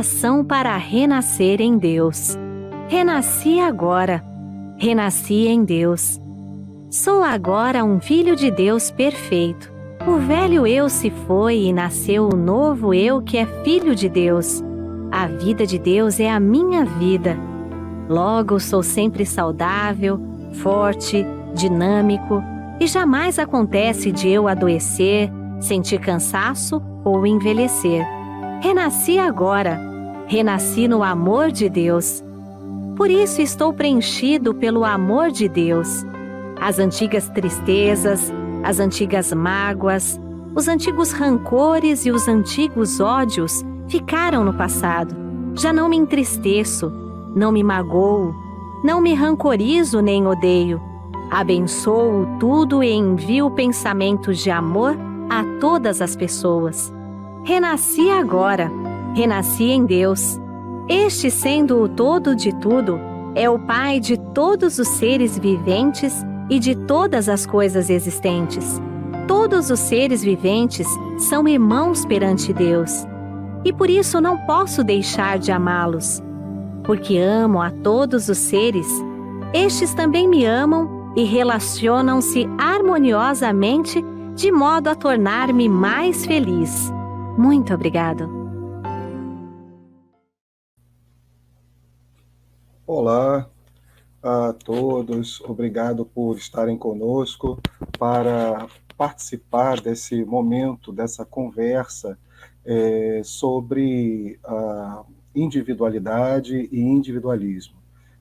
Oração para renascer em Deus. Renasci agora. Renasci em Deus. Sou agora um filho de Deus perfeito. O velho eu se foi e nasceu o novo eu que é filho de Deus. A vida de Deus é a minha vida. Logo sou sempre saudável, forte, dinâmico e jamais acontece de eu adoecer, sentir cansaço ou envelhecer. Renasci agora. Renasci no amor de Deus. Por isso estou preenchido pelo amor de Deus. As antigas tristezas, as antigas mágoas, os antigos rancores e os antigos ódios ficaram no passado. Já não me entristeço, não me magoo, não me rancorizo nem odeio. Abençoo tudo e envio pensamentos de amor a todas as pessoas. Renasci agora, renasci em Deus. Este, sendo o todo de tudo, é o Pai de todos os seres viventes e de todas as coisas existentes. Todos os seres viventes são irmãos perante Deus. E por isso não posso deixar de amá-los. Porque amo a todos os seres, estes também me amam e relacionam-se harmoniosamente de modo a tornar-me mais feliz. Muito obrigado. Olá a todos, obrigado por estarem conosco para participar desse momento, dessa conversa sobre a individualidade e individualismo.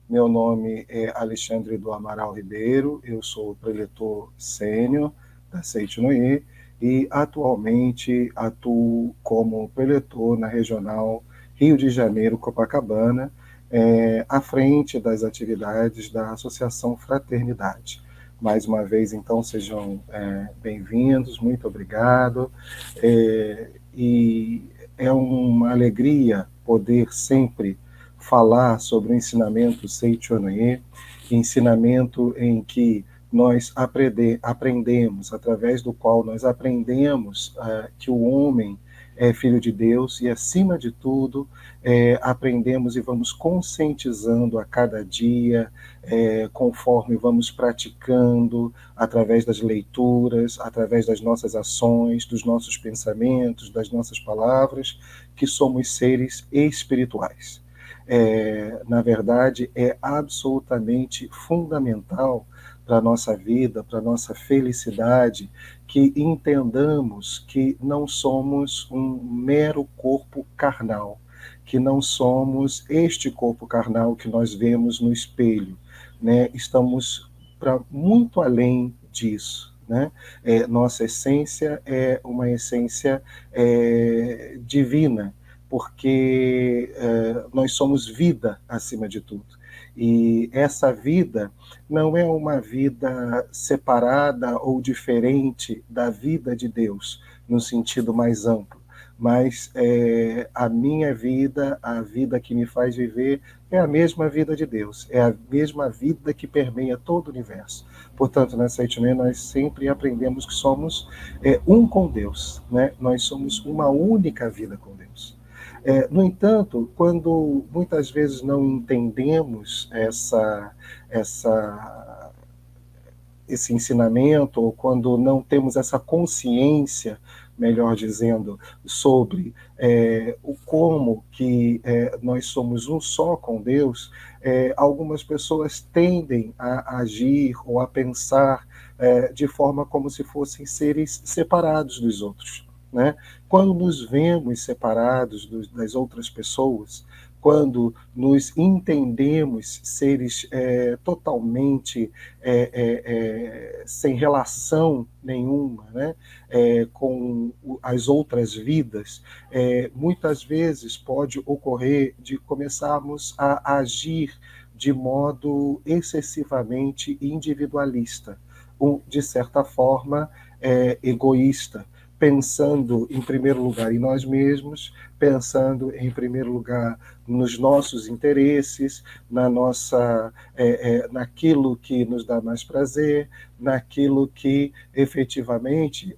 Meu nome é Alexandre do Amaral Ribeiro, eu sou preletor sênior da Seitinoye e atualmente atuo como preletor na Regional Rio de Janeiro, Copacabana, à frente das atividades da Associação Fraternidade. Mais uma vez, então, sejam bem-vindos, muito obrigado. E é uma alegria poder sempre falar sobre o ensinamento Seitinoye, ensinamento em que nós aprendemos, através do qual nós aprendemos que o homem é filho de Deus e, acima de tudo, aprendemos e vamos conscientizando a cada dia, conforme vamos praticando, através das leituras, através das nossas ações, dos nossos pensamentos, das nossas palavras, que somos seres espirituais. Na verdade, é absolutamente fundamental para a nossa vida, para a nossa felicidade, que entendamos que não somos um mero corpo carnal, que não somos este corpo carnal que nós vemos no espelho, né? Estamos para muito além disso, né? Nossa essência é uma essência divina, porque nós somos vida acima de tudo. E essa vida não é uma vida separada ou diferente da vida de Deus, no sentido mais amplo, mas a minha vida, a vida que me faz viver, é a mesma vida de Deus, é a mesma vida que permeia todo o universo. Portanto, nessa Seitinoye, nós sempre aprendemos que somos um com Deus, né? Nós somos uma única vida com Deus. No entanto, quando muitas vezes não entendemos esse ensinamento, ou quando não temos essa consciência, melhor dizendo, sobre o como que nós somos um só com Deus, algumas pessoas tendem a agir ou a pensar de forma como se fossem seres separados dos outros, né? Quando nos vemos separados das outras pessoas, quando nos entendemos seres totalmente sem relação nenhuma, né, com as outras vidas, muitas vezes pode ocorrer de começarmos a agir de modo excessivamente individualista, ou, de certa forma, egoísta, pensando, em primeiro lugar, em nós mesmos, pensando, em primeiro lugar, nos nossos interesses, naquilo que nos dá mais prazer, naquilo que efetivamente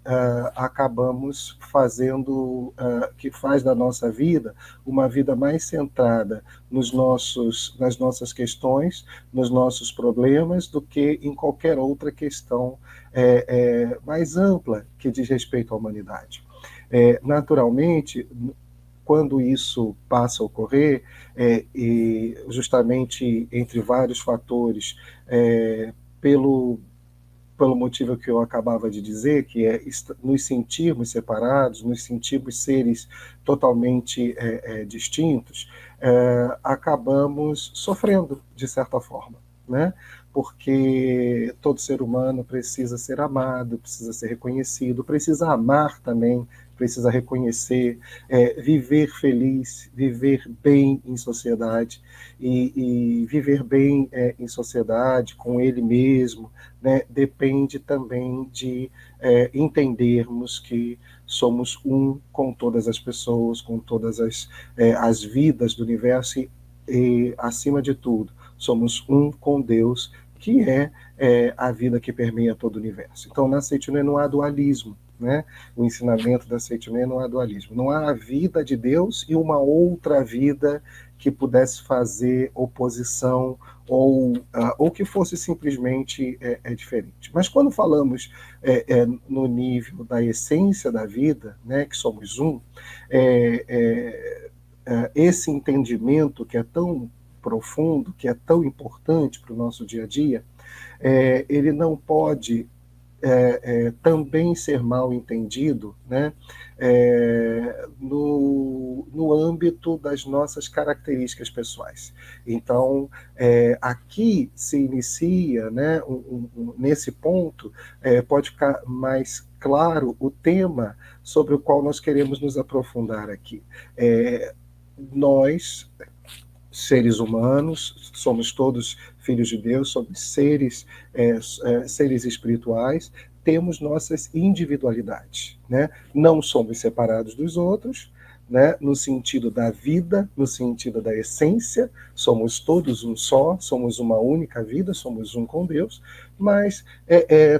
acabamos fazendo, que faz da nossa vida uma vida mais centrada nas nossas questões, nos nossos problemas, do que em qualquer outra questão mais ampla que diz respeito à humanidade. Naturalmente, quando isso passa a ocorrer, e justamente entre vários fatores, pelo, pelo motivo que eu acabava de dizer, que é nos sentirmos separados, nos sentirmos seres totalmente distintos, acabamos sofrendo, de certa forma, né? Porque todo ser humano precisa ser amado, precisa ser reconhecido, precisa amar também, precisa reconhecer, viver feliz, viver bem em sociedade, e viver bem em sociedade, com ele mesmo, né, depende também de entendermos que somos um com todas as pessoas, com todas as vidas do universo, e, acima de tudo, somos um com Deus, que a vida que permeia todo o universo. Então, na Seitonê não há dualismo, né? O ensinamento da Seitonê não há dualismo. Não há a vida de Deus e uma outra vida que pudesse fazer oposição ou que fosse simplesmente diferente. Mas quando falamos no nível da essência da vida, né, que somos um, esse entendimento que é tão profundo, que é tão importante para o nosso dia a dia, ele não pode também ser mal entendido, né, no âmbito das nossas características pessoais. Então, aqui se inicia, né, nesse ponto, pode ficar mais claro o tema sobre o qual nós queremos nos aprofundar aqui. Nós, seres humanos, somos todos filhos de Deus, somos seres espirituais, temos nossas individualidades, né? Não somos separados dos outros, né? No sentido da vida, no sentido da essência, somos todos um só, somos uma única vida, somos um com Deus, mas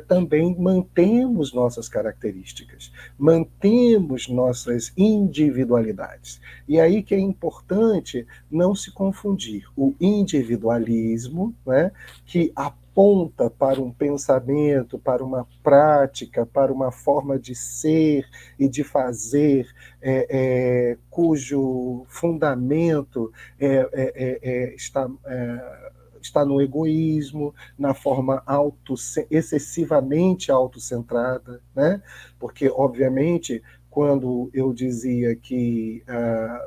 também mantemos nossas características, mantemos nossas individualidades. E aí que é importante não se confundir o individualismo, né, que aponta para um pensamento, para uma prática, para uma forma de ser e de fazer, cujo fundamento está no egoísmo, na forma excessivamente autocentrada, né? Porque, obviamente, quando eu dizia que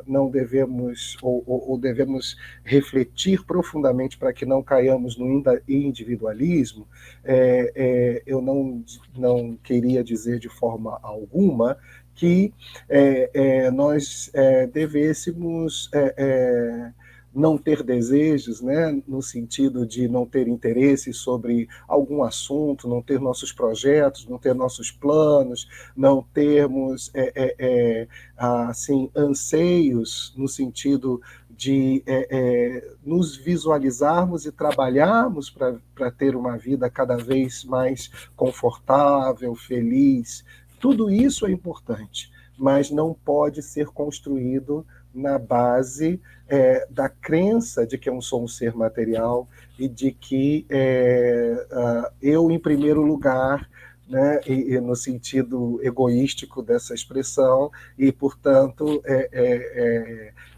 não devemos, ou devemos refletir profundamente para que não caiamos no individualismo, eu não queria dizer de forma alguma que nós devêssemos não ter desejos, né, no sentido de não ter interesse sobre algum assunto, não ter nossos projetos, não ter nossos planos, não termos assim, anseios no sentido de nos visualizarmos e trabalharmos para ter uma vida cada vez mais confortável, feliz. Tudo isso é importante, mas não pode ser construído na base da crença de que eu sou um ser material e de que eu, em primeiro lugar, né, e no sentido egoístico dessa expressão, e, portanto,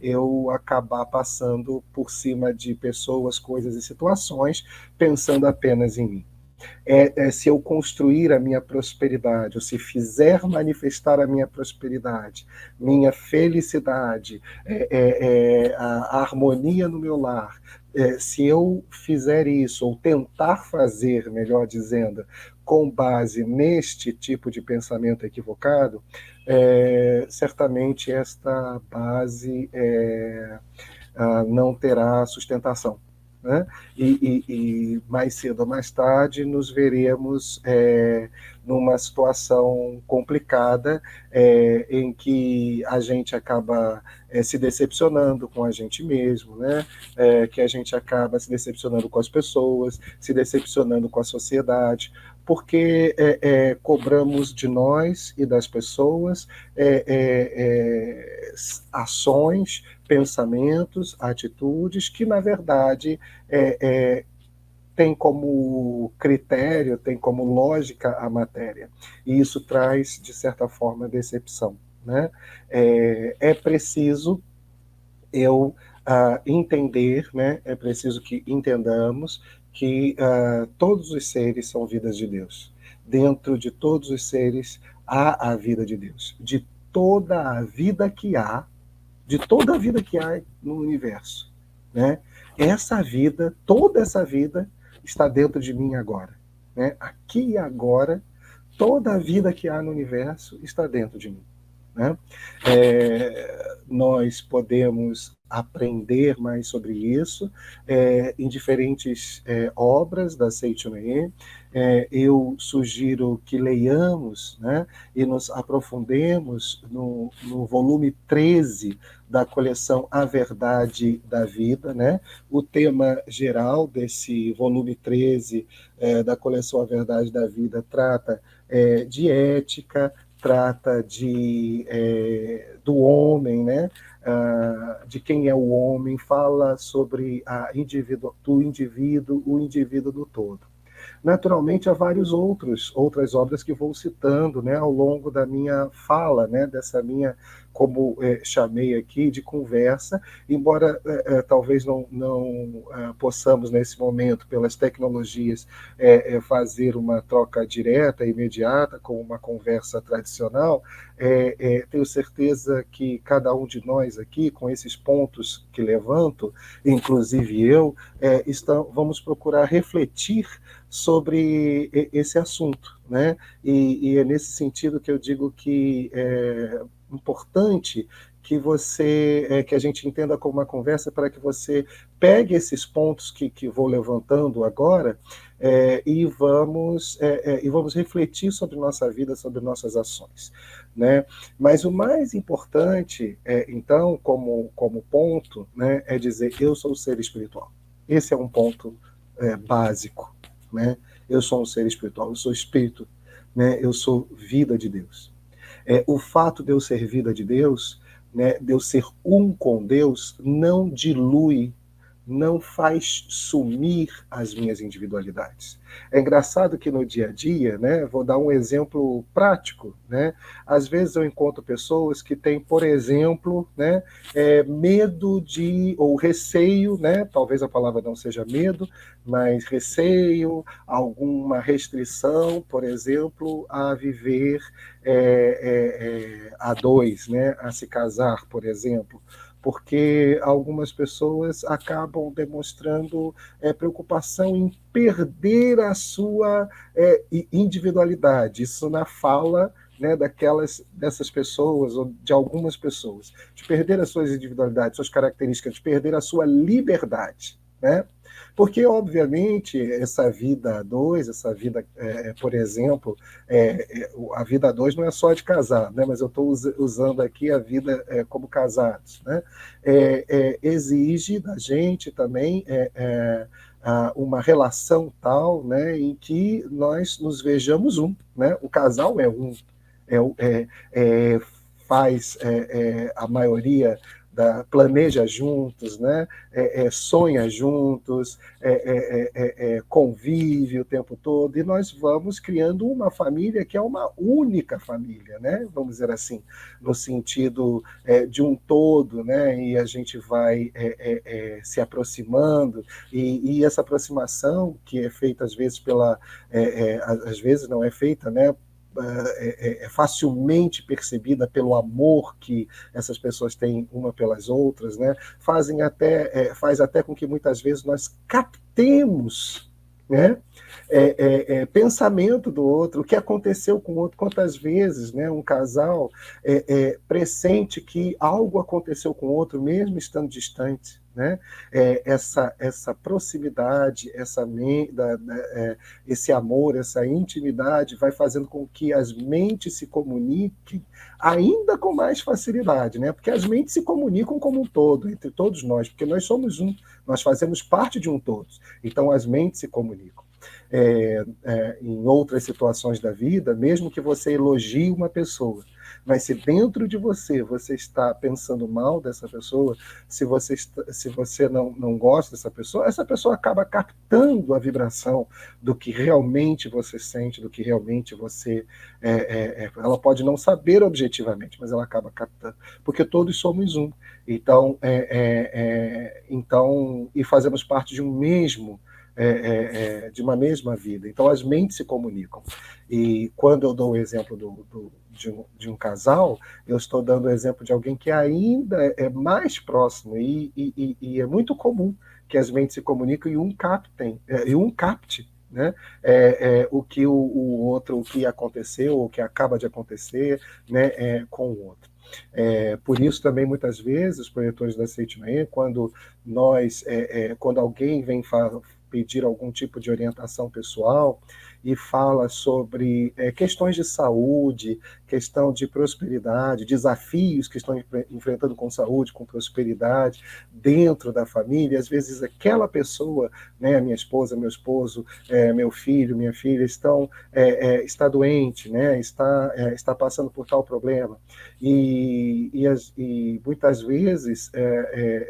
eu acabar passando por cima de pessoas, coisas e situações, pensando apenas em mim. Se eu construir a minha prosperidade, ou se fizer manifestar a minha prosperidade, minha felicidade, a harmonia no meu lar, se eu fizer isso, ou tentar fazer, melhor dizendo, com base neste tipo de pensamento equivocado, certamente esta base não terá sustentação. né? E mais cedo ou mais tarde nos veremos numa situação complicada, em que a gente acaba se decepcionando com a gente mesmo, né? Que a gente acaba se decepcionando com as pessoas, se decepcionando com a sociedade, porque cobramos de nós e das pessoas ações, pensamentos, atitudes que, na verdade, tem como critério, tem como lógica a matéria. E isso traz, de certa forma, decepção, né? É preciso eu entender, né? É preciso que entendamos que todos os seres são vidas de Deus. Dentro de todos os seres há a vida de Deus. De toda a vida que há no universo, né? Essa vida, toda essa vida está dentro de mim agora, né? Aqui e agora, toda a vida que há no universo está dentro de mim, né? Nós podemos aprender mais sobre isso em diferentes obras da Seiichi Noe. Eu sugiro que leiamos, né, e nos aprofundemos no volume 13 da coleção A Verdade da Vida, né? O tema geral desse volume 13 da coleção A Verdade da Vida trata de ética, trata do homem, né? De quem é o homem, fala sobre o indivíduo no todo. Naturalmente, há outras obras que vou citando, né, ao longo da minha fala, né, dessa minha, como chamei aqui, de conversa, embora talvez não possamos, nesse momento, pelas tecnologias, fazer uma troca direta, imediata, como uma conversa tradicional. Tenho certeza que cada um de nós aqui, com esses pontos que levanto, inclusive eu, vamos procurar refletir sobre esse assunto, né? E é nesse sentido que eu digo que é importante que a gente entenda como uma conversa, para que você pegue esses pontos que vou levantando agora e vamos refletir sobre nossa vida, sobre nossas ações, né? Mas o mais importante, então, como ponto, né, é dizer: eu sou um ser espiritual. Esse é um ponto básico, né? Eu sou um ser espiritual, eu sou espírito, né? Eu sou vida de Deus. O fato de eu ser vida de Deus, né, de eu ser um com Deus, não dilui, não faz sumir as minhas individualidades. É engraçado que no dia a dia, né, vou dar um exemplo prático, né, às vezes eu encontro pessoas que têm, por exemplo, né, medo ou receio, né, talvez a palavra não seja medo, mas receio, alguma restrição, por exemplo, a viver a dois, né, a se casar, por exemplo, porque algumas pessoas acabam demonstrando preocupação em perder a sua individualidade. Isso na fala, né, dessas pessoas, ou de algumas pessoas, de perder as suas individualidades, suas características, de perder a sua liberdade, né? Porque, obviamente, essa vida a dois, essa vida, por exemplo, a vida a dois não é só de casar, né? Mas eu estou usando aqui a vida como casados, né? Exige da gente também uma relação tal, né, em que nós nos vejamos um, né? O casal é um, faz a maioria planeja juntos, né? Sonha juntos, convive o tempo todo, e nós vamos criando uma família que é uma única família, né? Vamos dizer assim, no sentido de um todo, né? E a gente vai se aproximando, e essa aproximação que é feita às vezes às vezes não é feita, né? Facilmente percebida pelo amor que essas pessoas têm uma pelas outras, né? Faz até com que muitas vezes nós captemos, né, pensamento do outro, o que aconteceu com o outro. Quantas vezes, né, um casal pressente que algo aconteceu com o outro, mesmo estando distante, né? Essa proximidade, esse amor, essa intimidade vai fazendo com que as mentes se comuniquem ainda com mais facilidade, né? Porque as mentes se comunicam como um todo, entre todos nós, porque nós somos um, nós fazemos parte de um todo. Então as mentes se comunicam. Em outras situações da vida, mesmo que você elogie uma pessoa, mas se dentro de você está pensando mal dessa pessoa, se você não gosta dessa pessoa, essa pessoa acaba captando a vibração do que realmente você sente, do que realmente você... ela pode não saber objetivamente, mas ela acaba captando, porque todos somos um. Então, e fazemos parte de um mesmo... de uma mesma vida. Então as mentes se comunicam. E quando eu dou o exemplo de um casal, eu estou dando o exemplo de alguém que ainda é mais próximo e é muito comum que as mentes se comunicam e um capte, né? O que o outro, o que aconteceu, o que acaba de acontecer, né, com o outro. Por isso também muitas vezes os projetores da Seitinoye, quando alguém vem pedir algum tipo de orientação pessoal e fala sobre questões de saúde, questão de prosperidade, desafios que estão enfrentando com saúde, com prosperidade dentro da família, às vezes aquela pessoa, né, minha esposa, meu esposo, meu filho, minha filha, está doente, né, está passando por tal problema. E muitas vezes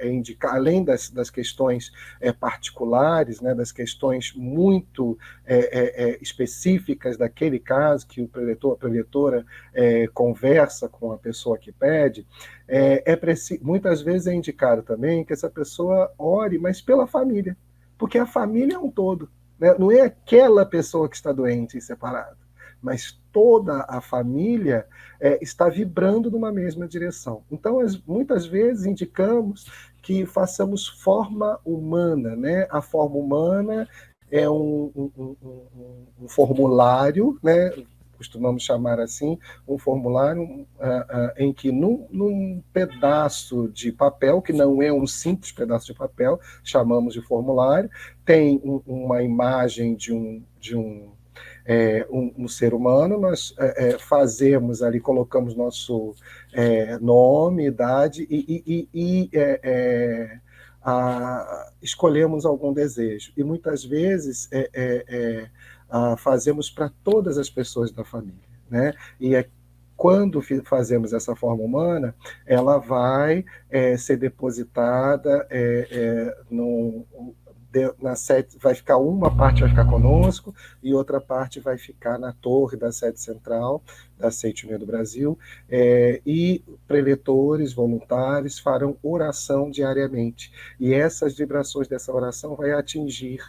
indicar, além das questões particulares, né, das questões muito específicas daquele caso, que o preletor, a preletora conversa com a pessoa que pede, muitas vezes é indicado também que essa pessoa ore, mas pela família, porque a família é um todo, né? Não é aquela pessoa que está doente e separada, mas toda a família está vibrando numa mesma direção. Então, muitas vezes indicamos que façamos forma humana, né? A forma humana é um formulário, né? Costumamos chamar assim, um formulário em que num pedaço de papel, que não é um simples pedaço de papel, chamamos de formulário, tem uma imagem de um ser humano, nós fazemos ali, colocamos nosso nome, idade escolhemos algum desejo. E muitas vezes fazemos para todas as pessoas da família, né? Quando fazemos essa forma humana, ela vai ser depositada na sede, uma parte vai ficar conosco e outra parte vai ficar na torre da sede central da Seitinoye do Brasil, e preletores, voluntários farão oração diariamente, e essas vibrações dessa oração vai atingir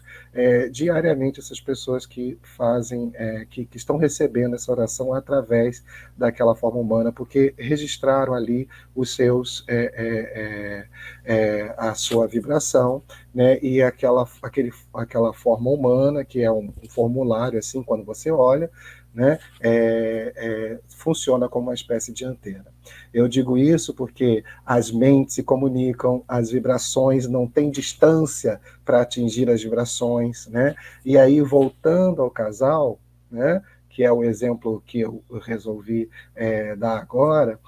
diariamente essas pessoas que fazem, que estão recebendo essa oração através daquela forma humana, porque registraram ali os seus a sua vibração, né, e aquela forma humana, que é um formulário, assim, quando você olha, né, funciona como uma espécie de antena. Eu digo isso porque as mentes se comunicam, as vibrações não têm distância para atingir as vibrações, né? E aí, voltando ao casal, né, que é o exemplo que eu resolvi dar agora,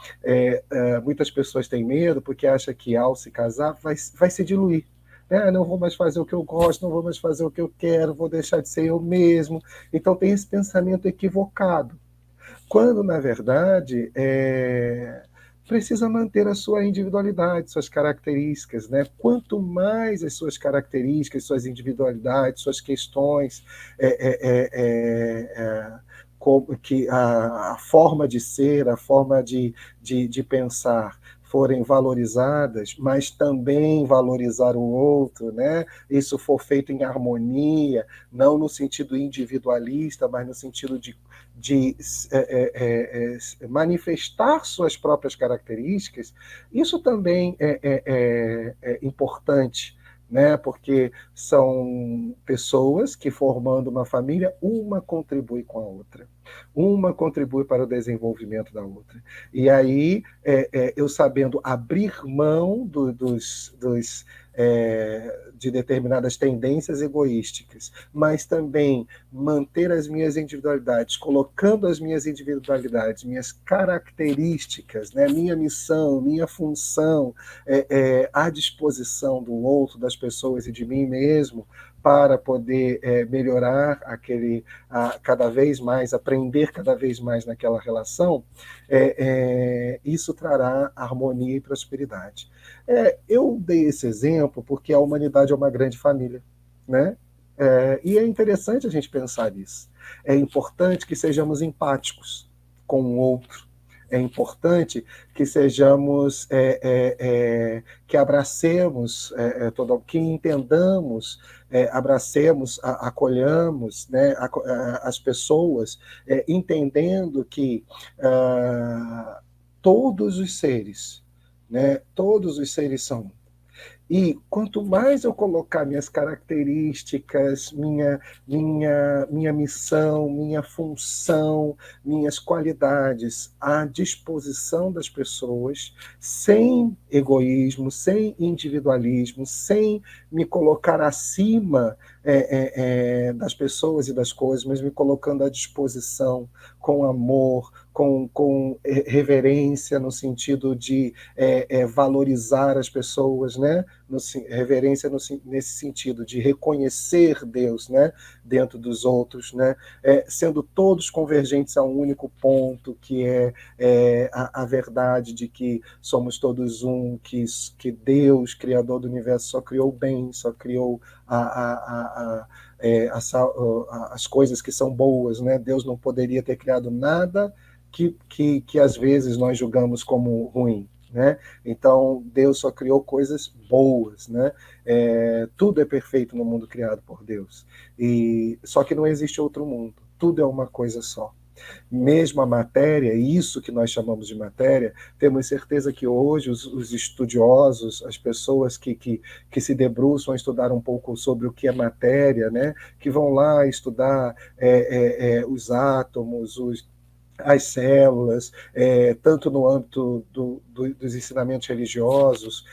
muitas pessoas têm medo porque acham que ao se casar vai se diluir. Não vou mais fazer o que eu gosto, não vou mais fazer o que eu quero, vou deixar de ser eu mesmo. Então tem esse pensamento equivocado. Quando, na verdade, precisa manter a sua individualidade, suas características, né? Quanto mais as suas características, suas individualidades, suas questões, que a forma de ser, a forma de pensar forem valorizadas, mas também valorizar o outro, né? Isso for feito em harmonia, não no sentido individualista, mas no sentido de manifestar suas próprias características, isso também é importante, né? Porque são pessoas que, formando uma família, uma contribui com a outra. Uma contribui para o desenvolvimento da outra. E aí, eu sabendo abrir mão de determinadas tendências egoísticas, mas também manter as minhas individualidades, colocando as minhas individualidades, minhas características, né, minha missão, minha função à disposição do outro, das pessoas e de mim mesmo, para poder melhorar cada vez mais, aprender cada vez mais naquela relação, isso trará harmonia e prosperidade. Eu dei esse exemplo porque a humanidade é uma grande família, né? E é interessante a gente pensar nisso. É importante que sejamos empáticos com o outro. É importante que sejamos, que abracemos que entendamos, abracemos, acolhamos, né, as pessoas, entendendo que todos os seres, né, todos os seres são. E quanto mais eu colocar minhas características, minha missão, minha função, minhas qualidades à disposição das pessoas, sem egoísmo, sem individualismo, sem me colocar acima das pessoas e das coisas, mas me colocando à disposição, com amor, com reverência, no sentido de valorizar as pessoas, né? Reverência nesse sentido de reconhecer Deus, né, dentro dos outros, né, sendo todos convergentes a um único ponto, que é a verdade de que somos todos um, que Deus, Criador do universo, só criou o bem, só criou as coisas que são boas, né? Deus não poderia ter criado nada que às vezes nós julgamos como ruim. Né? Então, Deus só criou coisas boas, né? Tudo é perfeito no mundo criado por Deus. Só que não existe outro mundo. Tudo é uma coisa só. Mesmo a matéria, isso que nós chamamos de matéria, temos certeza que hoje os estudiosos, as pessoas que se debruçam a estudar um pouco sobre o que é matéria, né? Que vão lá estudar os átomos, as células, tanto no âmbito dos ensinamentos religiosos,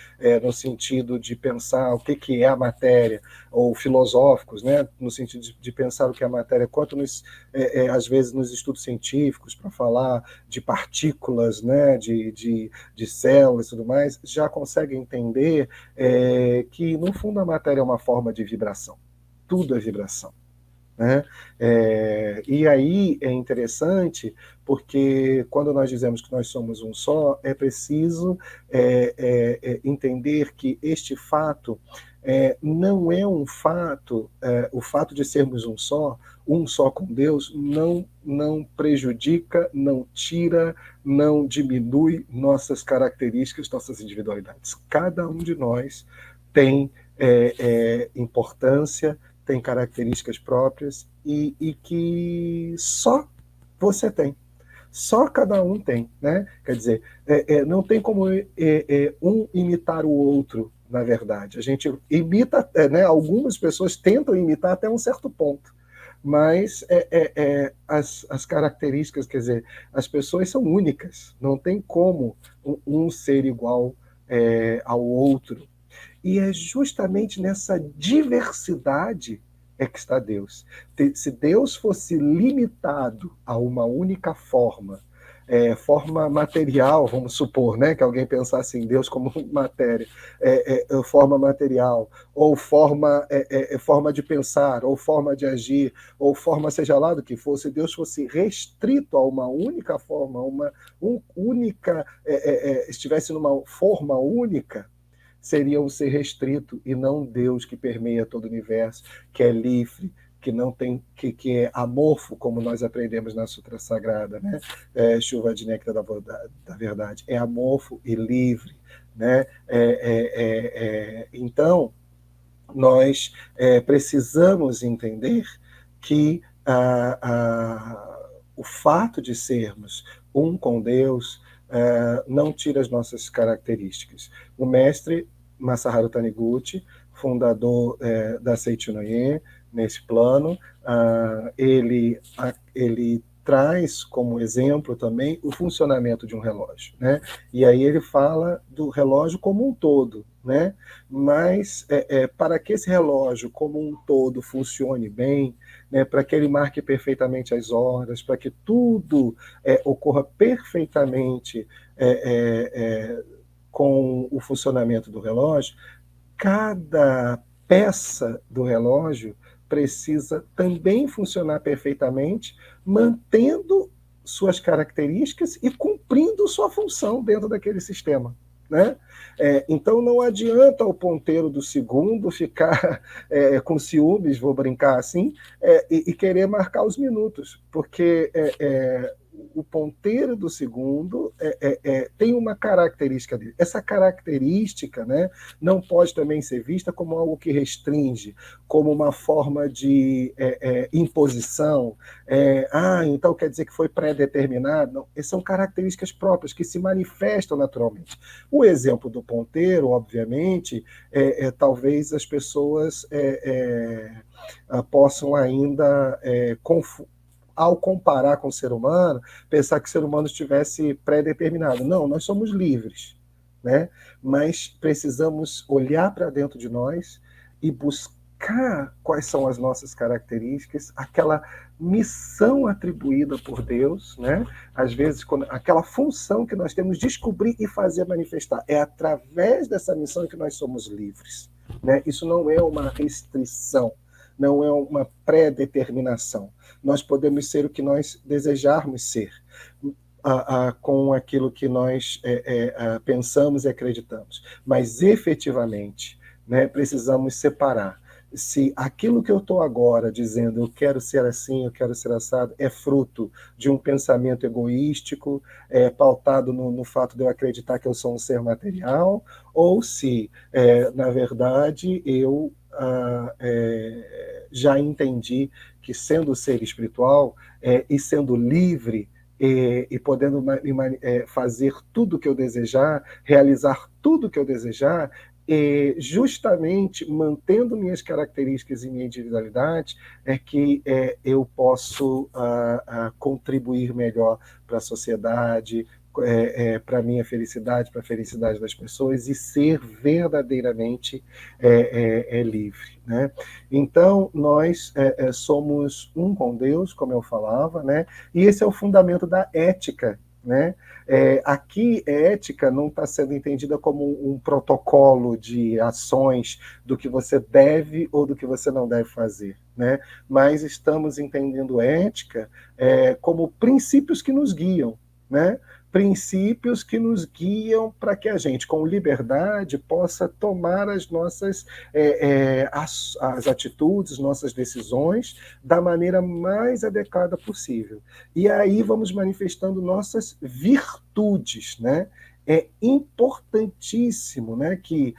no sentido de pensar o que é a matéria, ou filosóficos, né, no sentido de pensar o que é a matéria, quanto às vezes nos estudos científicos, para falar de partículas, né, de células e tudo mais, já conseguem entender que, no fundo, a matéria é uma forma de vibração. Tudo é vibração. Né? E aí é interessante porque quando nós dizemos que nós somos um só, é preciso entender que este fato não é um fato, o fato de sermos um só com Deus, não prejudica, não tira, não diminui nossas características, nossas individualidades. Cada um de nós tem importância, tem características próprias e que só você tem. Só cada um tem, né? Quer dizer, não tem como um imitar o outro, na verdade. A gente imita, né? Algumas pessoas tentam imitar até um certo ponto, mas as características, quer dizer, as pessoas são únicas, não tem como um ser igual ao outro. E é justamente nessa diversidade que está Deus. Se Deus fosse limitado a uma única forma, forma material, vamos supor, né, que alguém pensasse em Deus como matéria, forma material, ou forma de pensar, ou forma de agir, ou forma seja lá do que fosse, Deus fosse restrito a uma única forma, estivesse numa forma única, seria um ser restrito e não Deus que permeia todo o universo, que é livre, que não tem, que é amorfo, como nós aprendemos na Sutra Sagrada, né? Chuva de néctar da verdade, é amorfo e livre, né? Então, nós precisamos entender que o fato de sermos um com Deus não tira as nossas características. O mestre Masaharu Taniguchi, fundador da Seicho no Ien, nesse plano, ele traz como exemplo também o funcionamento de um relógio, né? E aí ele fala do relógio como um todo, né? Mas para que esse relógio como um todo funcione bem, né, para que ele marque perfeitamente as horas, para que tudo ocorra perfeitamente com o funcionamento do relógio, cada peça do relógio precisa também funcionar perfeitamente, mantendo suas características e cumprindo sua função dentro daquele sistema. Né? Então não adianta o ponteiro do segundo ficar com ciúmes, vou brincar assim, e querer marcar os minutos, porque o ponteiro do segundo tem uma característica dele. Essa característica, né, não pode também ser vista como algo que restringe, como uma forma de imposição. Então quer dizer que foi pré-determinado? Não, são características próprias que se manifestam naturalmente. O exemplo do ponteiro, obviamente, talvez as pessoas possam ainda ao comparar com o ser humano, pensar que o ser humano estivesse pré-determinado. Não, nós somos livres, né? Mas precisamos olhar para dentro de nós e buscar quais são as nossas características, aquela missão atribuída por Deus, né? Às vezes, aquela função que nós temos, descobrir e fazer manifestar. É através dessa missão que nós somos livres, né? Isso não é uma restrição, não é uma pré-determinação. Nós podemos ser o que nós desejarmos ser, com aquilo que nós pensamos e acreditamos. Mas, efetivamente, né, precisamos separar. Se aquilo que eu estou agora dizendo, eu quero ser assim, eu quero ser assado, é fruto de um pensamento egoístico, pautado no fato de eu acreditar que eu sou um ser material, ou se, na verdade, eu já entendi que, sendo ser espiritual e sendo livre, e podendo fazer tudo o que eu desejar, realizar tudo o que eu desejar, justamente mantendo minhas características e minha individualidade, é que eu posso contribuir melhor para a sociedade, para a minha felicidade, para a felicidade das pessoas, e ser verdadeiramente livre. Né? Então, nós somos um com Deus, como eu falava, né? E esse é o fundamento da ética. Né? Aqui, ética não está sendo entendida como um protocolo de ações do que você deve ou do que você não deve fazer, né? Mas estamos entendendo ética como princípios que nos guiam, né? Princípios que nos guiam para que a gente, com liberdade, possa tomar as nossas as atitudes, nossas decisões da maneira mais adequada possível. E aí vamos manifestando nossas virtudes, né? É importantíssimo, né, que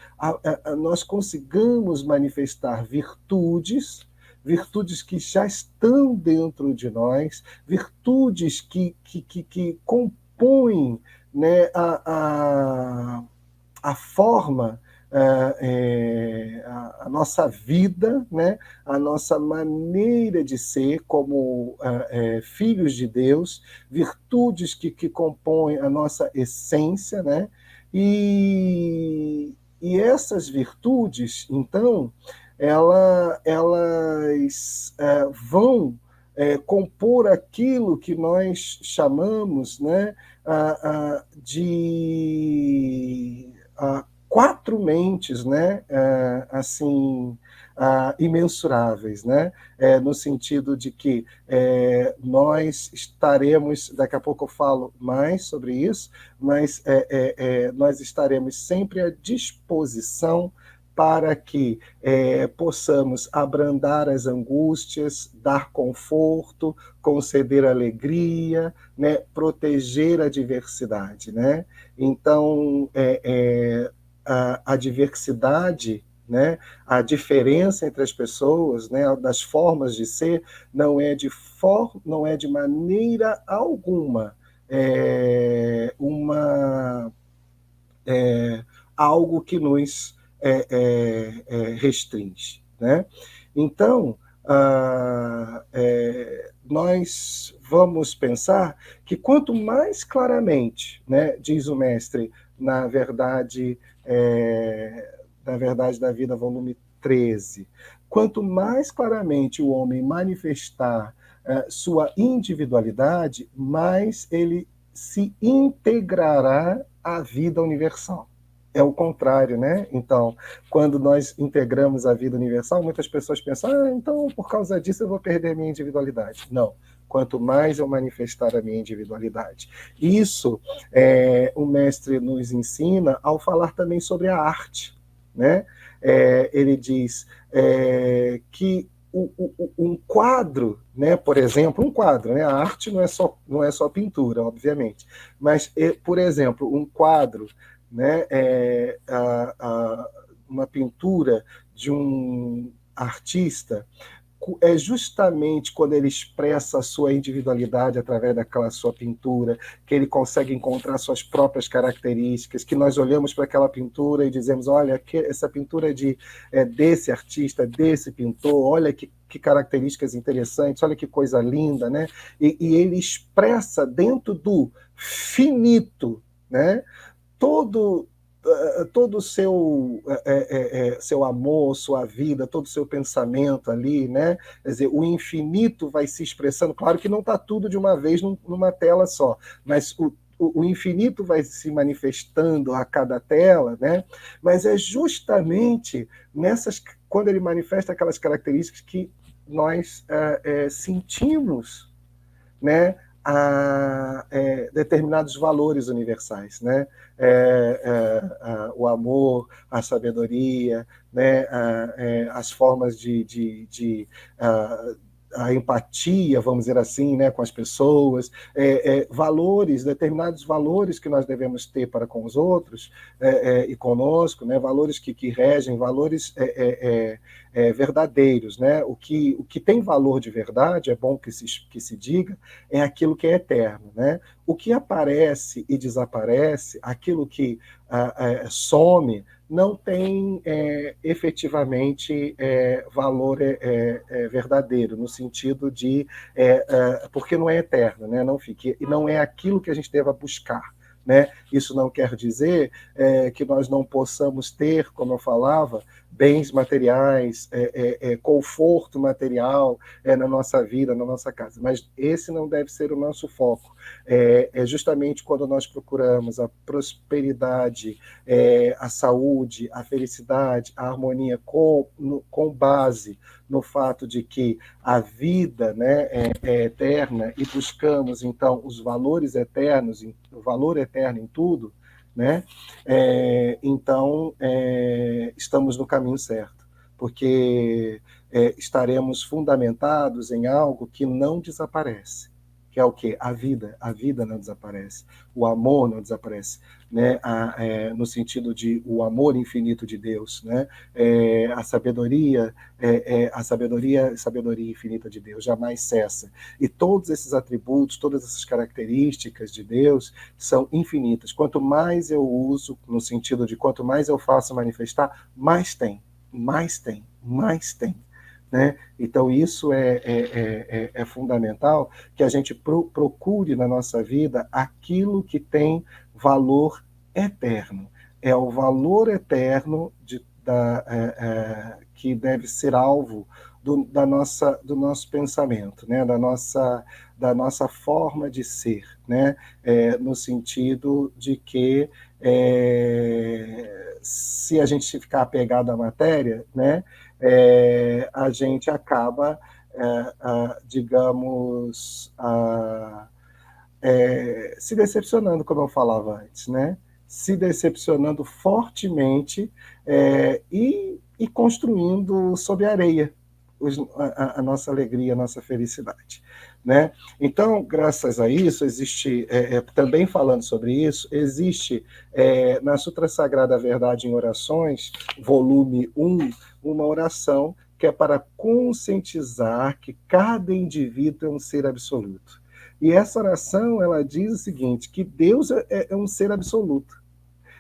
nós consigamos manifestar virtudes que já estão dentro de nós, virtudes que compõem, né, a forma, a nossa vida, né, a nossa maneira de ser como filhos de Deus, virtudes que compõem a nossa essência, né, e essas virtudes, então, elas vão compor aquilo que nós chamamos, né, de quatro mentes, né, assim, imensuráveis, né, no sentido de que nós estaremos, daqui a pouco eu falo mais sobre isso, mas nós estaremos sempre à disposição para que possamos abrandar as angústias, dar conforto, conceder alegria, né, proteger a diversidade. Né? Então, a diversidade, né, a diferença entre as pessoas, né, das formas de ser, não é de maneira alguma algo que nos restringe. Né? Então, nós vamos pensar que quanto mais claramente, né, diz o mestre, na verdade, da vida, volume 13, quanto mais claramente o homem manifestar sua individualidade, mais ele se integrará à vida universal. É o contrário, né? Então, quando nós integramos a vida universal, muitas pessoas pensam, então por causa disso eu vou perder a minha individualidade. Não. Quanto mais eu manifestar a minha individualidade. Isso o mestre nos ensina ao falar também sobre a arte, né? Ele diz que um quadro, né, por exemplo, um quadro, né, a arte não é só pintura, obviamente, mas, por exemplo, um quadro, né, uma pintura de um artista, é justamente quando ele expressa a sua individualidade através daquela sua pintura, que ele consegue encontrar suas próprias características, que nós olhamos para aquela pintura e dizemos, olha, essa pintura é desse artista, desse pintor, olha que características interessantes, olha que coisa linda, né? E ele expressa dentro do finito, né, todo o seu amor, sua vida, todo o seu pensamento ali, né? Quer dizer, o infinito vai se expressando, claro que não está tudo de uma vez numa tela só, mas o infinito vai se manifestando a cada tela, né? Mas é justamente quando ele manifesta aquelas características que nós sentimos, né, determinados valores universais, né? O amor, a sabedoria, né? As formas a empatia, vamos dizer assim, né, com as pessoas, valores, determinados valores que nós devemos ter para com os outros e conosco, né, valores que regem, valores verdadeiros, né? O que tem valor de verdade, é bom que se diga, é aquilo que é eterno, né? O que aparece e desaparece, aquilo que some, não tem efetivamente valor verdadeiro, no sentido de porque não é eterno, né? Não fica, e não é aquilo que a gente deva buscar. Né? Isso não quer dizer que nós não possamos ter, como eu falava, bens materiais, conforto material na nossa vida, na nossa casa. Mas esse não deve ser o nosso foco. É justamente quando nós procuramos a prosperidade, a saúde, a felicidade, a harmonia com base no fato de que a vida, né, é eterna e buscamos, então, os valores eternos, o valor eterno em tudo, né? Então, estamos no caminho certo, porque estaremos fundamentados em algo que não desaparece, que é o quê? A vida não desaparece, o amor não desaparece, né? No sentido de o amor infinito de Deus, né? A sabedoria infinita de Deus jamais cessa, e todos esses atributos, todas essas características de Deus são infinitas. Quanto mais eu uso, no sentido de quanto mais eu faço manifestar, mais tem, mais tem, mais tem. Né? Então, isso é fundamental, que a gente procure na nossa vida aquilo que tem valor eterno. É o valor eterno que deve ser alvo do nosso pensamento, né? da nossa forma de ser, né? No sentido de que se a gente ficar apegado à matéria, né? A gente acaba, digamos, se decepcionando, como eu falava antes, né? Se decepcionando fortemente e construindo sob a areia a nossa alegria, a nossa felicidade. Né? Então, graças a isso, existe, também falando sobre isso, existe na Sutra Sagrada Verdade em Orações, volume 1, uma oração que é para conscientizar que cada indivíduo é um ser absoluto. E essa oração, ela diz o seguinte, que Deus é um ser absoluto.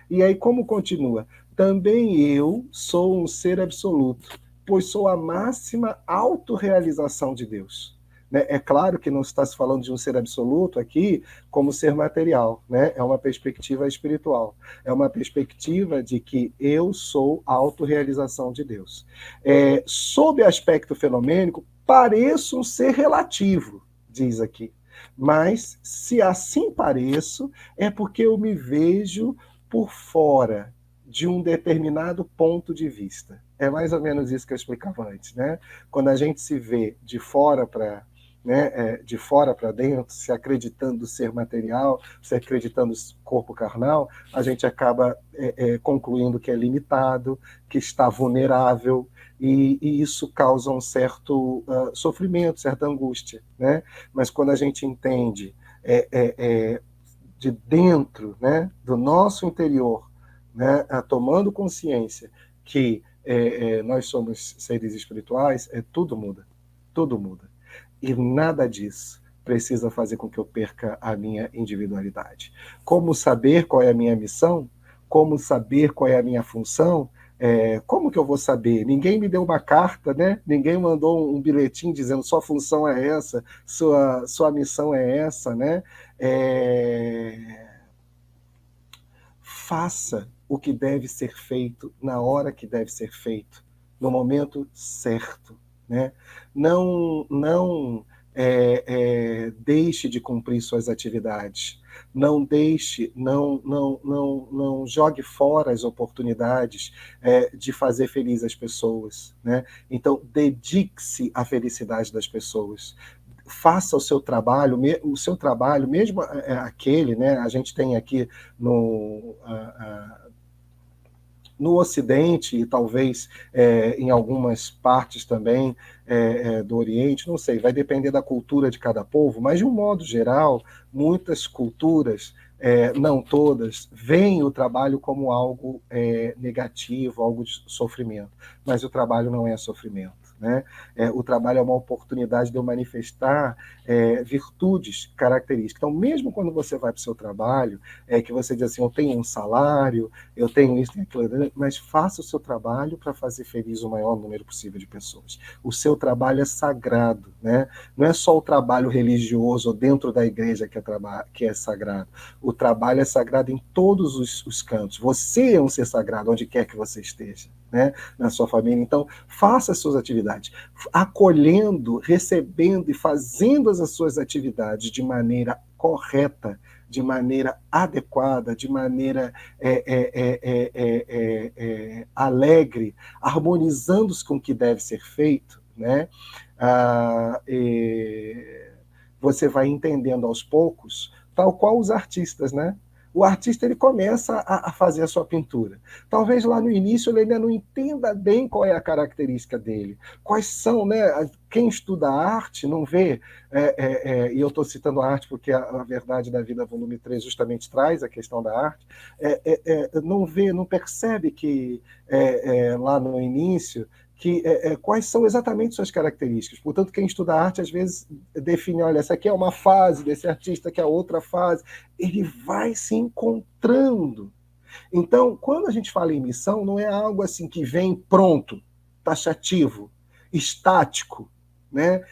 E aí como continua? Também eu sou um ser absoluto. pois sou a máxima autorrealização de Deus. Né? É claro que não está se falando de um ser absoluto aqui como ser material, né? É uma perspectiva espiritual, é uma perspectiva de que eu sou a autorrealização de Deus. Sob aspecto fenomênico, pareço um ser relativo, diz aqui, mas se assim pareço, é porque eu me vejo por fora de um determinado ponto de vista. É mais ou menos isso que eu explicava antes, né? Quando a gente se vê de fora para de fora para dentro, se acreditando ser material, se acreditando corpo carnal, a gente acaba concluindo que é limitado, que está vulnerável, e isso causa um certo sofrimento, certa angústia, né? Mas quando a gente entende de dentro, né, do nosso interior, né, tomando consciência que nós somos seres espirituais, tudo muda, tudo muda. E nada disso precisa fazer com que eu perca a minha individualidade. Como saber qual é a minha missão? Como saber qual é a minha função? Como que eu vou saber? Ninguém me deu uma carta, né? Ninguém mandou um bilhetinho dizendo sua função é essa, sua missão é essa, né? Faça o que deve ser feito na hora que deve ser feito, no momento certo, né? Não deixe de cumprir suas atividades. Não deixe, não jogue fora as oportunidades de fazer feliz as pessoas, né? Então, dedique-se à felicidade das pessoas. Faça o seu trabalho, mesmo aquele, né? A gente tem aqui no Ocidente e talvez em algumas partes também do Oriente, não sei, vai depender da cultura de cada povo, mas de um modo geral, muitas culturas, não todas, veem o trabalho como algo negativo, algo de sofrimento, mas o trabalho não é sofrimento. Né? O trabalho é uma oportunidade de eu manifestar virtudes características. Então, mesmo quando você vai para o seu trabalho, que você diz assim, eu tenho um salário, eu tenho isso, tenho aquilo, mas faça o seu trabalho para fazer feliz o maior número possível de pessoas. O seu trabalho é sagrado, né? Não é só o trabalho religioso ou dentro da igreja que é sagrado. O trabalho é sagrado em todos os cantos. Você é um ser sagrado onde quer que você esteja, né? Na sua família. Então, faça as suas atividades, acolhendo, recebendo e fazendo as suas atividades de maneira correta, de maneira adequada, de maneira alegre, harmonizando-se com o que deve ser feito, né? Você vai entendendo aos poucos, tal qual os artistas, né? O artista ele começa a fazer a sua pintura. Talvez lá no início ele ainda não entenda bem qual é a característica dele. Quais são, né? Quem estuda arte não vê, e eu estou citando a arte porque a Verdade da Vida, volume 3, justamente traz a questão da arte, não vê, não percebe que lá no início quais são exatamente suas características. Portanto, quem estuda arte, às vezes, define, olha, essa aqui é uma fase desse artista, que é outra fase. Ele vai se encontrando. Então, quando a gente fala em missão, não é algo assim que vem pronto, taxativo, estático, né?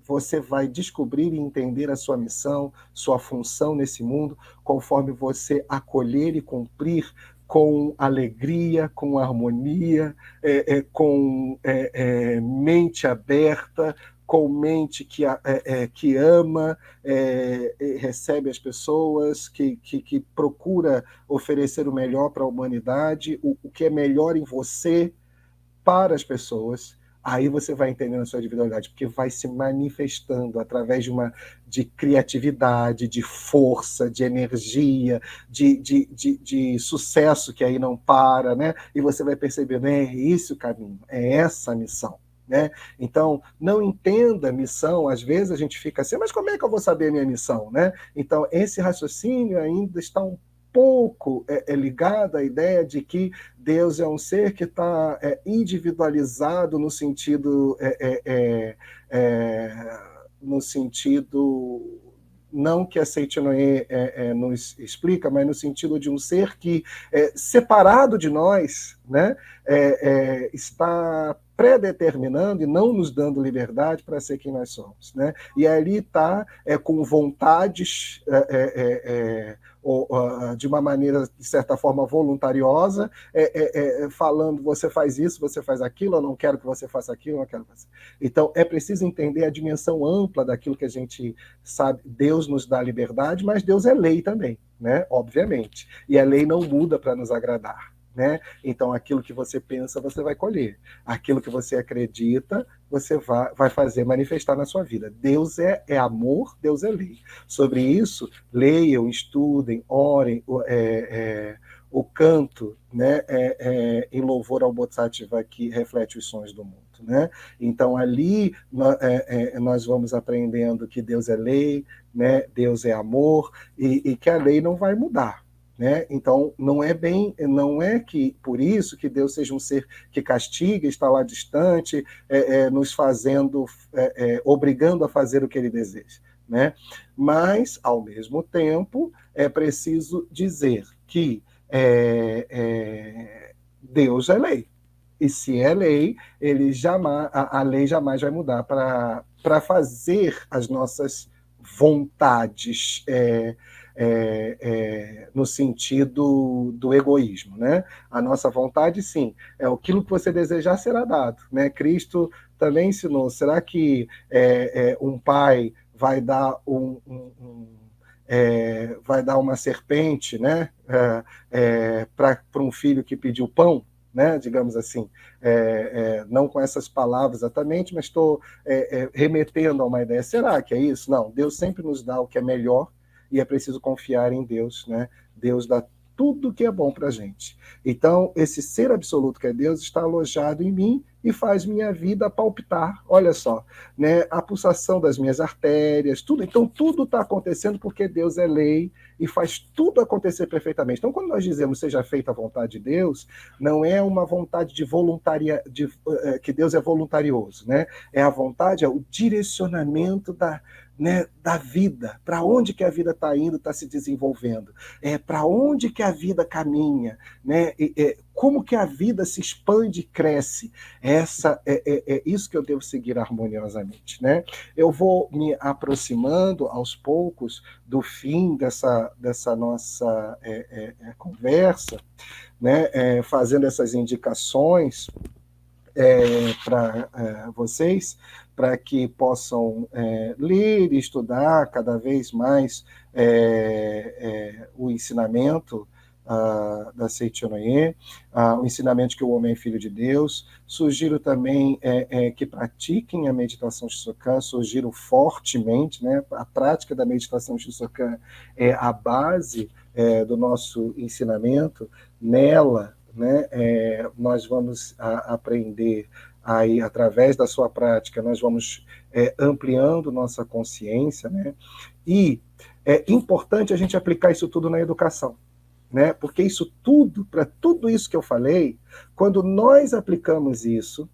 Você vai descobrir e entender a sua missão, sua função nesse mundo, conforme você acolher e cumprir com alegria, com harmonia, com mente aberta, com mente que ama, recebe as pessoas, que procura oferecer o melhor para a humanidade, o que é melhor em você para as pessoas. Aí você vai entendendo a sua individualidade, porque vai se manifestando através de criatividade, de força, de energia, de sucesso que aí não para, né? E você vai percebendo, é esse o caminho, é essa a missão. Né? Então, não entenda a missão, às vezes a gente fica assim, mas como é que eu vou saber a minha missão? Né? Então, esse raciocínio ainda está um pouco ligado à ideia de que Deus é um ser que está individualizado no sentido não que a Seitinoye nos explica, mas no sentido de um ser que, separado de nós, né, está predeterminando e não nos dando liberdade para ser quem nós somos, né? E ali está com vontades de uma maneira, de certa forma, voluntariosa, falando, você faz isso, você faz aquilo, eu não quero que você faça aquilo, eu não quero que você... Então, é preciso entender a dimensão ampla daquilo que a gente sabe. Deus nos dá liberdade, mas Deus é lei também, né? Obviamente. E a lei não muda para nos agradar, né? Então, aquilo que você pensa, você vai colher. Aquilo que você acredita, você vai fazer manifestar na sua vida. Deus é amor, Deus é lei. Sobre isso, leiam, estudem, orem, o canto, né, em louvor ao Bodhisattva que reflete os sonhos do mundo. Né? Então, ali nós vamos aprendendo que Deus é lei, né? Deus é amor, e que a lei não vai mudar. Né? Então, não é que por isso que Deus seja um ser que castiga, está lá distante, nos fazendo, obrigando a fazer o que ele deseja. Né? Mas, ao mesmo tempo, é preciso dizer que Deus é lei. E se é lei, a lei jamais vai mudar para fazer as nossas vontades no sentido do egoísmo, né? A nossa vontade, sim, aquilo que você desejar será dado, né? Cristo também ensinou. Será que um pai vai dar vai dar uma serpente, né? Para um filho que pediu pão? Né, digamos assim, não com essas palavras exatamente, mas estou remetendo a uma ideia. Será que é isso? Não, Deus sempre nos dá o que é melhor e é preciso confiar em Deus. Né? Deus dá tudo que é bom para a gente. Então, esse ser absoluto que é Deus está alojado em mim e faz minha vida palpitar. Olha só, né? A pulsação das minhas artérias, tudo. Então, tudo está acontecendo porque Deus é lei e faz tudo acontecer perfeitamente. Então, quando nós dizemos seja feita a vontade de Deus, não é uma vontade que Deus é voluntarioso, né? É a vontade, é o direcionamento da vida, para onde que a vida está indo, está se desenvolvendo, para onde que a vida caminha, né? Como que a vida se expande e cresce. É isso que eu devo seguir harmoniosamente. Né? Eu vou me aproximando aos poucos do fim dessa nossa conversa, né? Fazendo essas indicações para vocês, para que possam ler e estudar cada vez mais o ensinamento da Seitinoye, o ensinamento de que o homem é filho de Deus. Sugiro também que pratiquem a meditação Shisokan, sugiro fortemente, né? A prática da meditação Shisokan é a base do nosso ensinamento. Nela, né, nós vamos aprender aí, através da sua prática, nós vamos ampliando nossa consciência, né? E é importante a gente aplicar isso tudo na educação, né? Porque isso tudo, para tudo isso que eu falei, quando nós aplicamos isso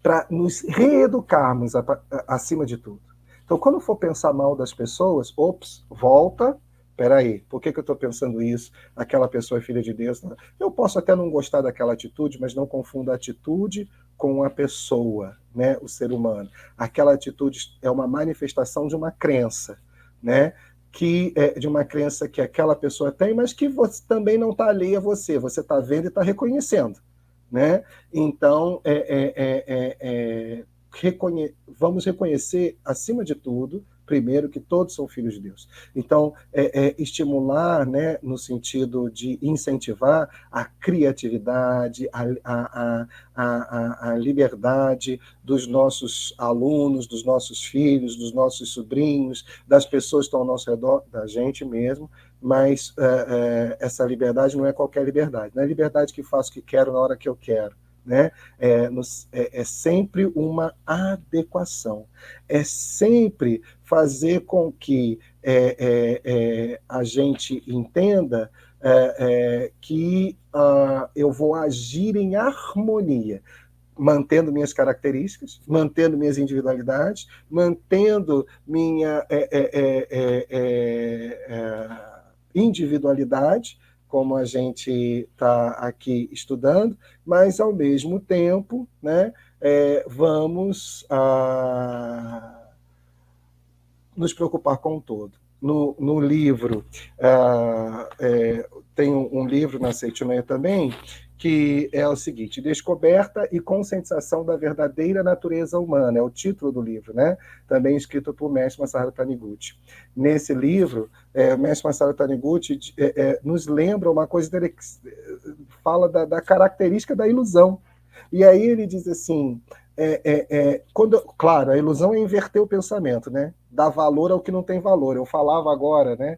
para nos reeducarmos acima de tudo. Então, quando for pensar mal das pessoas, volta. Peraí, por que eu estou pensando isso? Aquela pessoa é filha de Deus. Eu posso até não gostar daquela atitude, mas não confunda a atitude com a pessoa, né? O ser humano. Aquela atitude é uma manifestação de uma crença, né? De uma crença que aquela pessoa tem, mas que você também não está alheia a você está vendo e está reconhecendo. Né? Então, vamos reconhecer, acima de tudo, primeiro, que todos são filhos de Deus. Então, estimular, né, no sentido de incentivar a criatividade, a liberdade dos nossos alunos, dos nossos filhos, dos nossos sobrinhos, das pessoas que estão ao nosso redor, da gente mesmo, mas essa liberdade não é qualquer liberdade, não é liberdade que faço o que quero na hora que eu quero. Né? É sempre uma adequação, é sempre fazer com que a gente entenda que eu vou agir em harmonia. mantendo minhas características, mantendo minhas individualidades, mantendo minha individualidade, como a gente está aqui estudando, mas, ao mesmo tempo, né, vamos nos preocupar com o todo. No livro, tem um livro na Seichonoye também, que é o seguinte: Descoberta e Conscientização da Verdadeira Natureza Humana, é o título do livro, né? Também escrito por Mestre Masaharu Taniguchi. Nesse livro, o Mestre Masaharu Taniguchi nos lembra uma coisa dele, fala da característica da ilusão. E aí ele diz assim, claro, a ilusão é inverter o pensamento, né? Dar valor ao que não tem valor. Eu falava agora, né?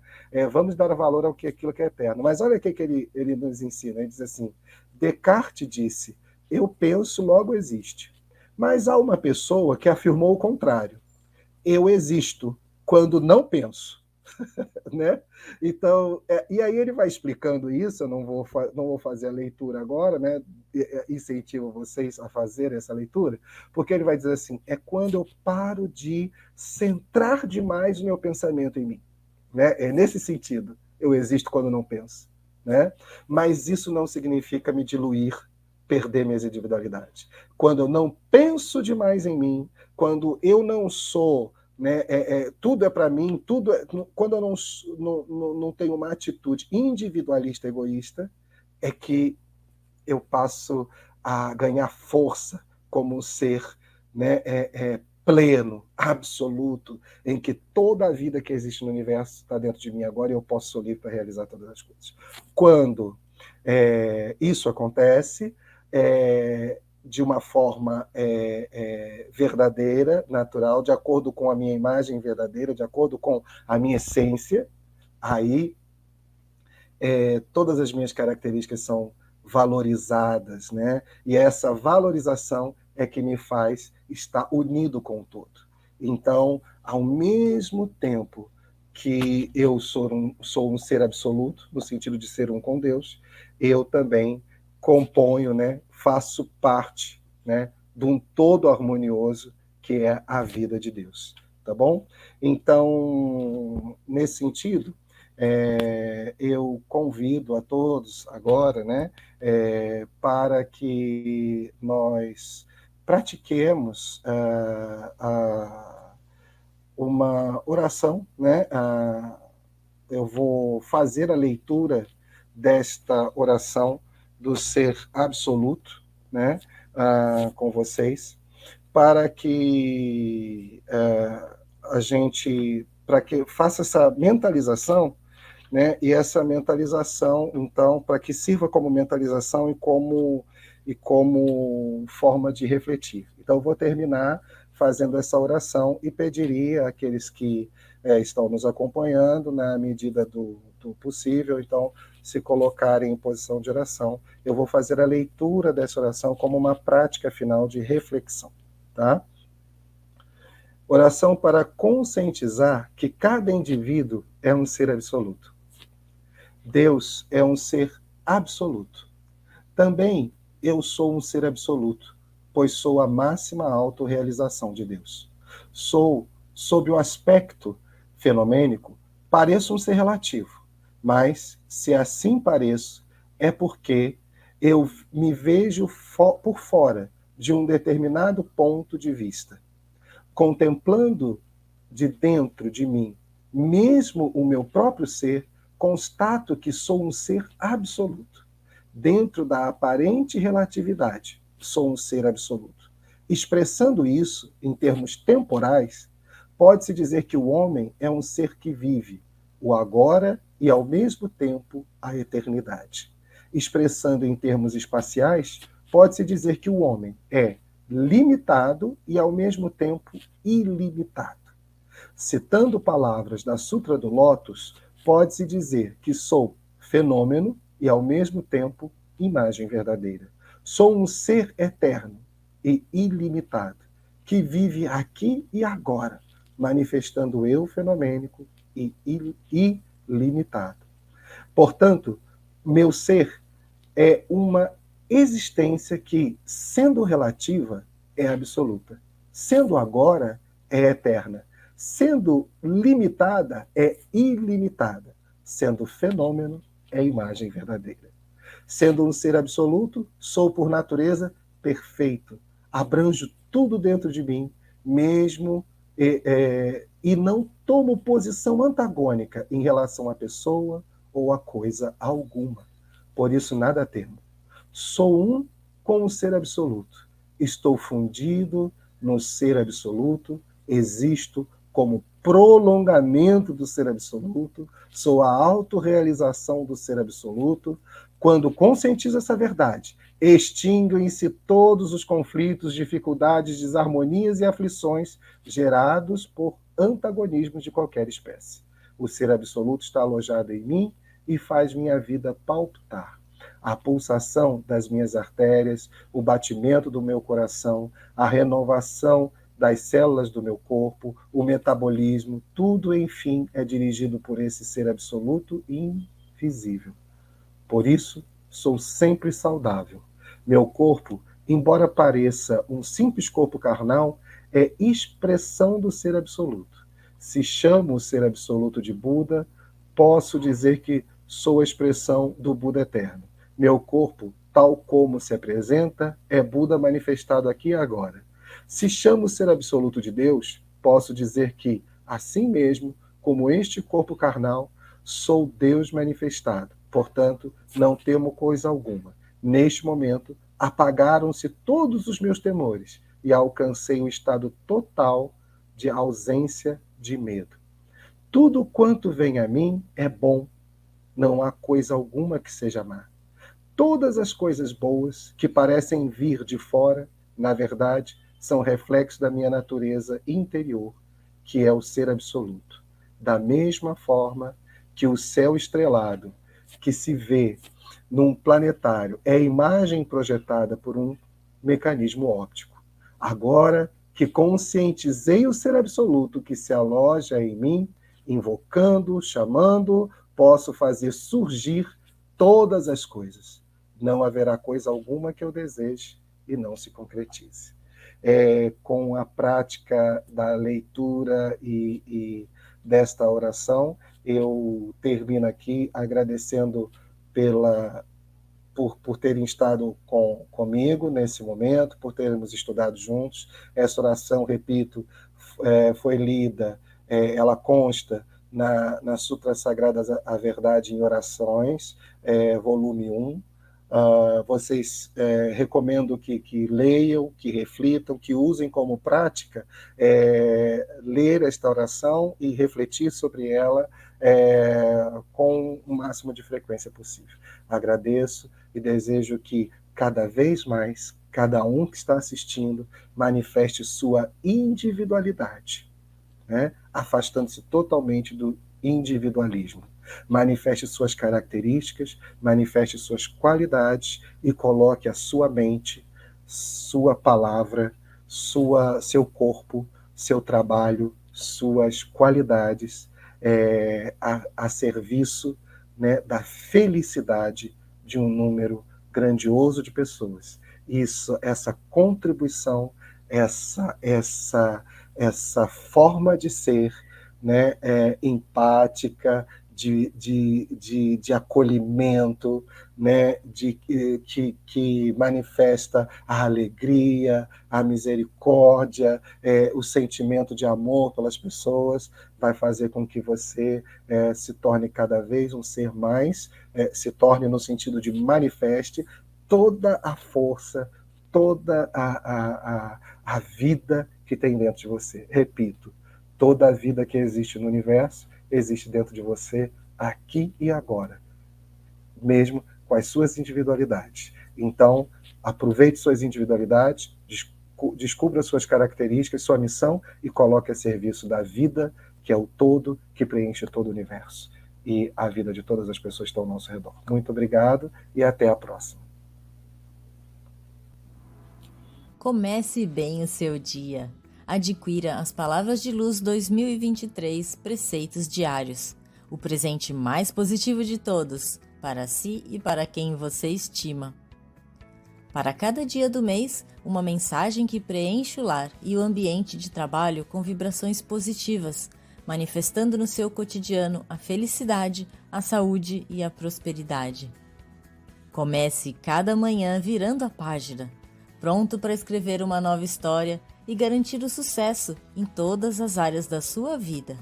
Vamos dar valor aquilo que é eterno. Mas olha o que ele nos ensina. Ele diz assim: Descartes disse, eu penso, logo existe. Mas há uma pessoa que afirmou o contrário. Eu existo quando não penso. Né? Então, e aí ele vai explicando isso. Eu não vou fazer a leitura agora, né? Incentivo vocês a fazer essa leitura, porque ele vai dizer assim: é quando eu paro de centrar demais o meu pensamento em mim, né? É nesse sentido, eu existo quando não penso, né? Mas isso não significa me diluir, perder minhas individualidades. Quando eu não penso demais em mim, quando eu não sou, né, tudo é para mim, quando eu não tenho uma atitude individualista, egoísta, é que eu passo a ganhar força como um ser, né, pleno, absoluto, em que toda a vida que existe no universo está dentro de mim agora e eu posso ser livre para realizar todas as coisas. Quando isso acontece, de uma forma verdadeira, natural, de acordo com a minha imagem verdadeira, de acordo com a minha essência, aí todas as minhas características são valorizadas, né? E essa valorização é que me faz estar unido com o todo. Então, ao mesmo tempo que eu sou um ser absoluto, no sentido de ser um com Deus, eu também componho, né? Faço parte, né? De um todo harmonioso que é a vida de Deus, tá bom? Então, nesse sentido, eu convido a todos agora, né, para que nós pratiquemos uma oração, né? Eu vou fazer a leitura desta oração do Ser Absoluto, né, com vocês, para que a gente, para que faça essa mentalização, né? E essa mentalização, então, para que sirva como mentalização e como forma de refletir. Então, eu vou terminar fazendo essa oração e pediria àqueles que estão nos acompanhando, na medida do possível, então, se colocarem em posição de oração. Eu vou fazer a leitura dessa oração como uma prática final de reflexão, tá? Oração para conscientizar que cada indivíduo é um ser absoluto. Deus é um ser absoluto. Também eu sou um ser absoluto, pois sou a máxima autorrealização de Deus. Sou, sob o aspecto fenomênico, pareço um ser relativo, mas se assim pareço, é porque eu me vejo por fora de um determinado ponto de vista. Contemplando de dentro de mim, mesmo o meu próprio ser, constato que sou um ser absoluto. Dentro da aparente relatividade, sou um ser absoluto. Expressando isso em termos temporais, pode-se dizer que o homem é um ser que vive o agora e, ao mesmo tempo, a eternidade. Expressando em termos espaciais, pode-se dizer que o homem é limitado e, ao mesmo tempo, ilimitado. Citando palavras da Sutra do Lótus, pode-se dizer que sou fenômeno e, ao mesmo tempo, imagem verdadeira. Sou um ser eterno e ilimitado, que vive aqui e agora, manifestando o eu fenomênico e ilimitado. Portanto, meu ser é uma existência que, sendo relativa, é absoluta. Sendo agora, é eterna. Sendo limitada, é ilimitada. Sendo fenômeno, é imagem verdadeira. Sendo um ser absoluto, sou por natureza perfeito. Abranjo tudo dentro de mim, mesmo e não tomo posição antagônica em relação à pessoa ou a coisa alguma. Por isso nada temo. Sou um com o ser absoluto. Estou fundido no ser absoluto, existo como prolongamento do ser absoluto, sou a autorrealização do ser absoluto. Quando conscientizo essa verdade, extinguem-se todos os conflitos, dificuldades, desarmonias e aflições gerados por antagonismos de qualquer espécie. O ser absoluto está alojado em mim e faz minha vida palpitar. A pulsação das minhas artérias, o batimento do meu coração, a renovação das células do meu corpo, o metabolismo, tudo, enfim, é dirigido por esse ser absoluto e invisível. Por isso, sou sempre saudável. Meu corpo, embora pareça um simples corpo carnal, é expressão do ser absoluto. Se chamo o ser absoluto de Buda, posso dizer que sou a expressão do Buda eterno. Meu corpo, tal como se apresenta, é Buda manifestado aqui e agora. Se chamo o ser absoluto de Deus, posso dizer que, assim mesmo, como este corpo carnal, sou Deus manifestado. Portanto, não temo coisa alguma. Neste momento, apagaram-se todos os meus temores e alcancei um estado total de ausência de medo. Tudo quanto vem a mim é bom. Não há coisa alguma que seja má. Todas as coisas boas que parecem vir de fora, na verdade, são reflexos da minha natureza interior, que é o ser absoluto. Da mesma forma que o céu estrelado, que se vê num planetário, é imagem projetada por um mecanismo óptico. Agora que conscientizei o ser absoluto que se aloja em mim, invocando, chamando, posso fazer surgir todas as coisas. Não haverá coisa alguma que eu deseje e não se concretize. Com a prática da leitura e desta oração, eu termino aqui agradecendo por terem estado comigo nesse momento, por termos estudado juntos. Essa oração, repito, foi lida, ela consta na Sutra Sagrada a Verdade em Orações, volume 1. Vocês recomendo que leiam, que reflitam, que usem como prática ler esta oração e refletir sobre ela com o máximo de frequência possível. Agradeço e desejo que cada vez mais, cada um que está assistindo, manifeste sua individualidade, né? Afastando-se totalmente do individualismo. Manifeste suas características, manifeste suas qualidades e coloque a sua mente, sua palavra, seu corpo, seu trabalho, suas qualidades a serviço, né, da felicidade de um número grandioso de pessoas. Essa contribuição, essa forma de ser, né, empática, de acolhimento, né, que manifesta a alegria, a misericórdia, o sentimento de amor pelas pessoas, vai fazer com que você se torne cada vez um ser mais, se torne no sentido de manifeste toda a força, toda a vida que tem dentro de você. Repito, toda a vida que existe no universo existe dentro de você, aqui e agora, mesmo com as suas individualidades. Então, aproveite suas individualidades, descubra suas características, sua missão e coloque a serviço da vida, que é o todo que preenche todo o universo. E a vida de todas as pessoas que estão ao nosso redor. Muito obrigado e até a próxima. Comece bem o seu dia. Adquira as Palavras de Luz 2023 Preceitos Diários, o presente mais positivo de todos, para si e para quem você estima. Para cada dia do mês, uma mensagem que preenche o lar e o ambiente de trabalho com vibrações positivas, manifestando no seu cotidiano a felicidade, a saúde e a prosperidade. Comece cada manhã virando a página, pronto para escrever uma nova história e garantir o sucesso em todas as áreas da sua vida.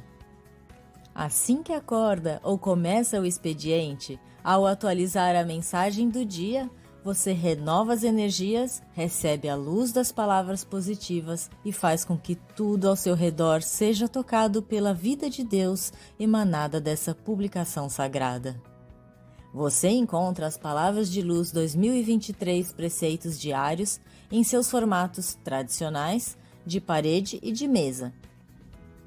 Assim que acorda ou começa o expediente, ao atualizar a mensagem do dia, você renova as energias, recebe a luz das palavras positivas e faz com que tudo ao seu redor seja tocado pela vida de Deus emanada dessa publicação sagrada. Você encontra as Palavras de Luz 2023 Preceitos Diários em seus formatos tradicionais, de parede e de mesa.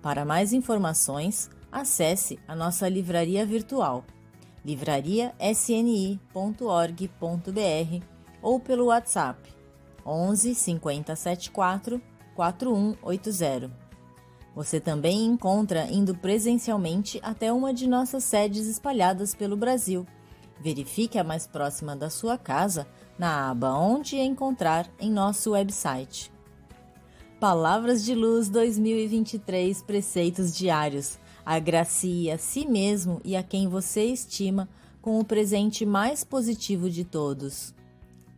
Para mais informações, acesse a nossa livraria virtual livrariasni.org.br ou pelo WhatsApp 11 50 74 4180. Você também encontra indo presencialmente até uma de nossas sedes espalhadas pelo Brasil. Verifique a mais próxima da sua casa na aba Onde Encontrar em nosso website. Palavras de Luz 2023 Preceitos Diários. Agracie a si mesmo e a quem você estima com o presente mais positivo de todos.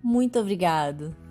Muito obrigado!